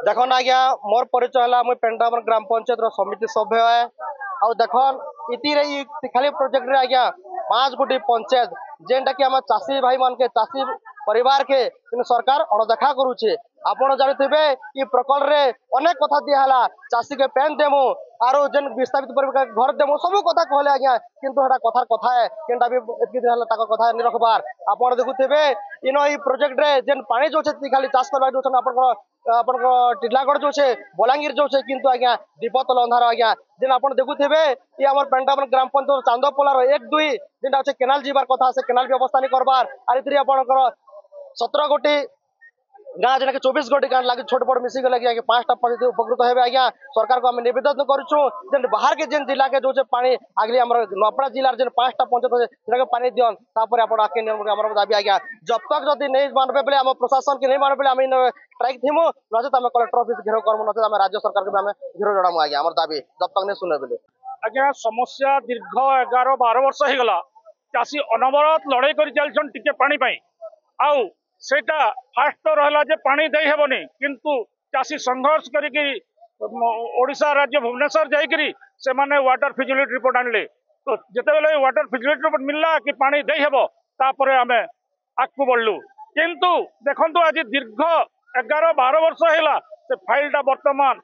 देखन आज्ञा मोर परिचय है मुझे पेंटामर ग्राम पंचायत समिति सभ्य है आ देखन इति खाली प्रोजेक्ट रे आज्ञा 5 गोटी पंचायत जेनटा कि आम चाषी भाई मान के चाषी परिवार के सरकार अणदेखा करुचे। आपण जानते ये प्रकल्प रे अनेक कथा दिहला चाषी के पेन देमु आरो जेन विस्थापित घर देमु सब कथा कहले आज्ञा किंतु हेटा कथार कथा है केनटा भी एतकी दिन हला ताको कथा नि रखबार। आपण देखुथिबे इनो ई प्रोजेक्ट रे जेन पानी जो छे खाली चाष करबा जो आपण टिटलागढ़ जो छे बलांगीर जो छे किंतु आज्ञा दीपतल अंधार आज्ञा जेन आपण देखुथिबे ये हमर पेंटामर ग्राम पंचायत चांदोपोलार 1-2 जेनटा छे केनाल जीवार कथा से केनाल व्यवस्था नि करबार आर इतरी आपणकर 17 गोटी गाँ जेना 24 गोटी गाँ लगे छोट बड़ मिसिक लगे 5टा पंचायत उपकृत हेबे आज्ञा। सरकार को आम निवेदन करूँ जेन बाहर के जेन जिला के जो पानी आगली नपड़ा जिलार जेन 5टा पंचायत है पानी दियन तापर आप आके आम दाबी आज्ञा जब तक जब नहीं मानबे बोले आम प्रशासन के नहीं मानबे आम स्ट्राइक थीमु नचेत आम कलेक्टर ऑफिस घेराव करमु नचेत आम राज्य सरकार को आम घेराव जड़ामु आज्ञा आम दाबी जब तक नहीं सुने बोले आज्ञा समस्या दीर्घ 11-12 वर्ष होगा चाषी अनवरत लड़ाई कर चलछन टिके पानी पाई आउ सेटा फास्ट तो रहला जे पानी दे हेबनी किंतु चाषी संघर्ष करिकी ओडिशा राज्य भुवनेश्वर जाइकरी से माने वाटर फिजिबिलिटी रिपोर्ट आनले तो जेतेबेले वाटर फिजिबिलिटी रिपोर्ट मिलला कि पानी दे हेबो तापरे आमे आगु बढ़लु किंतु देखंतु आज दीर्घ 11-12 वर्ष हैला से फाइलटा वर्तमान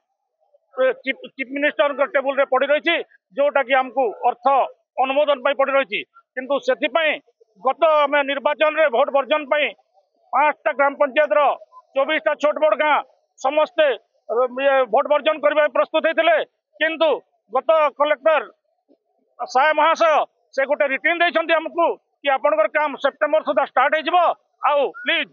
चीफ मिनिस्टर टेबुल रे पड़ी रही जोटा कि आमको अर्थ अनुमोदन पाई पड़ी रही किंतु सेथिपाई गत आम निर्वाचन रे भोट वर्जन पाई 5टा ग्राम पंचायत 24टा छोट बड़ गाँ समस्ते भोट वर्जन करने प्रस्तुत होते किंतु गत कलेक्टर साय महाशय से गोटे रिटर्न देते आमको कि आपंकर काम सेप्टेम्बर सुधा स्टार्ट हो प्लीज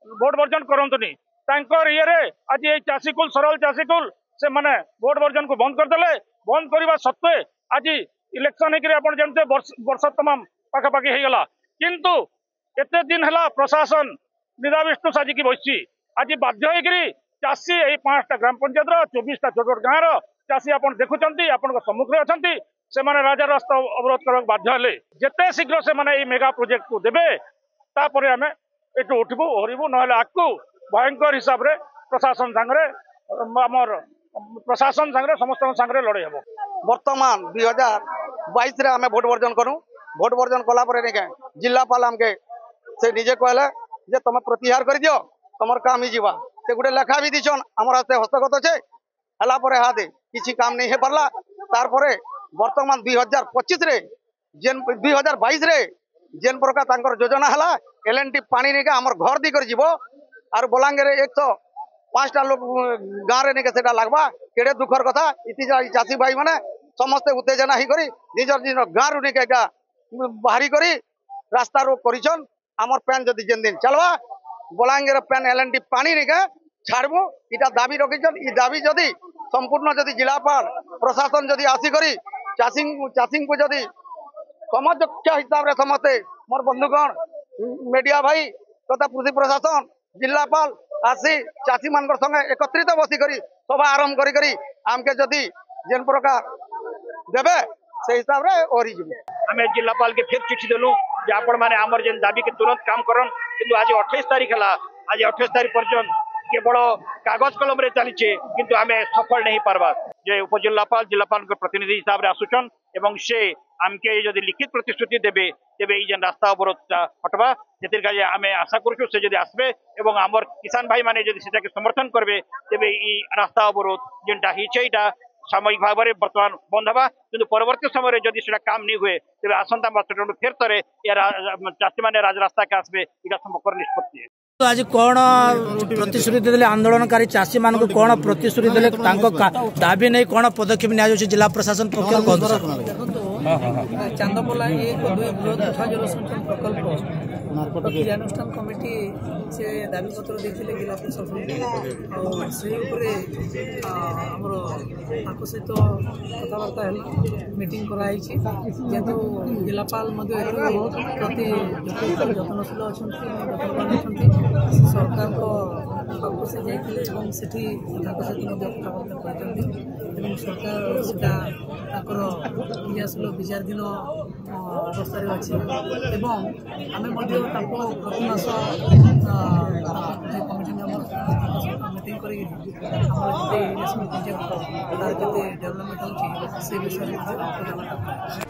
भोट वर्जन करतुनि ये आज ये चाषीकुल सरल चाषीकुल से माने भोट वर्जन को बंद करदे बंद करने सत्वे आज इलेक्शन होकर जानते वर्ष तमाम पाखापाखि होगला किंतु एते दिन है प्रशासन निराविष्णु साजिकी बसी आज बाध्य होकर चाषी यही 5टा ग्राम पंचायत 24टा छोट छोट गाँव चाषी आप देखुं आपण सम्मुख अच्छा से माने राजा रास्ता अवरोध करने बाध्य हेले जिते शीघ्र से माने मेगा प्रोजेक्ट को देवे तापर आम ये उठबू हरबू ना आगू भयंकर हिसाब से प्रशासन सांगे आमर प्रशासन सांगे समस्त सांगे लड़े हम वर्तमान 2022 आम भोट वर्जन करूँ भोट वर्जन कलापर जिलापाल आमके से निजे कहले जे तुम प्रत्याहार कर दियो तुम काम ही जीवा से गोटे लेखा भी दीछन आमर हाथ हस्तगत अच्छे है हाथ किसी काम नहीं हो पारा तार वर्तमान 2025 रे जेन 2022 रे जेन प्रकार योजना है एल&टी पानी नहीं आमर घर दी कर जीव आर बलांगीर 105टा लोग गाँव में नहीं से लगवा केड़े दुखर कथा इति चाषी भाई मैंने समस्ते उत्तेजना ही करी निजर निज गाँव रू नहीं बाहरी करी रास्ता रोक कर आमर पैन जदि जेन दिन चलवा बलांगीर पैन एल&टी पानी नहीं छाड़बू इटा दाबी रखीन ई दाबी जदि संपूर्ण जदि जिलापाल प्रशासन जदि आसिकरी चाषी को जदि समझ हिसाब से समस्ते मोर बंधुगण मीडिया भाई तथा कृषि प्रशासन जिलापाल आसी चाषी मान संगे एकत्रित बसिक सभा आरंभ करी आमके जदि जेन प्रकार देवे से हिसाब से ओरी आम जिलापाल के फिर चिठी देलु जे आपण माने आमर जेन दाबी के तुरंत काम करन किंतु आज 28 तारीख है आज 28 तारीख पर्यंत केवल कागज कलम रे चली किंतु आम सफल नहीं पार्बा जे उपजिलापाल जिलापाल प्रतिनिधि हिसाब से आसुचन एवं से आमके जदि लिखित प्रतिश्रुति देवे तेबे ये रास्ता अवरोध हटवा से आम आशा करूँ से जब आसबे एवं आमर किसान भाई माने जदि सेटा के समर्थन करबे तेबे ई रास्ता अवरोध जेनटा हिचेटा सामयिक भाव में बर्तमान बंद हवा किंतु परवर्ती समय जदि से काम नहीं हुए तेज आसंता मास फेर थे चाषी मैंने राजरास्ता के आसबे इटा समकर निष्पत्ति तो आज कौन प्रतिश्रुति देले आंदोलनकारी चाषी मान को कौन प्रतिश्रुति देले दाबी नहीं कौन पदक्षेप निया जिला प्रशासन पक्ष चांदपोला 1-2 बृहत उठा जलसंचयन प्रकल्प क्रियानुष्ठान कमिटी से दाबी पत्र देते जिला प्रशासन से सहित कथबार्ता मीटिंग कराई जेहेतु जिलापाल प्रति जत्नशील अच्छा सरकार पाखु से जाते सहित कथबार्ता कर सरकार सेटा क्रियाशील विचाराधीन अवस्था अच्छी आम प्रति मास कमिटी मेम्बर करी इरिगेशन प्रोजेक्ट तार केते डेवलपमेंट होची से विषय में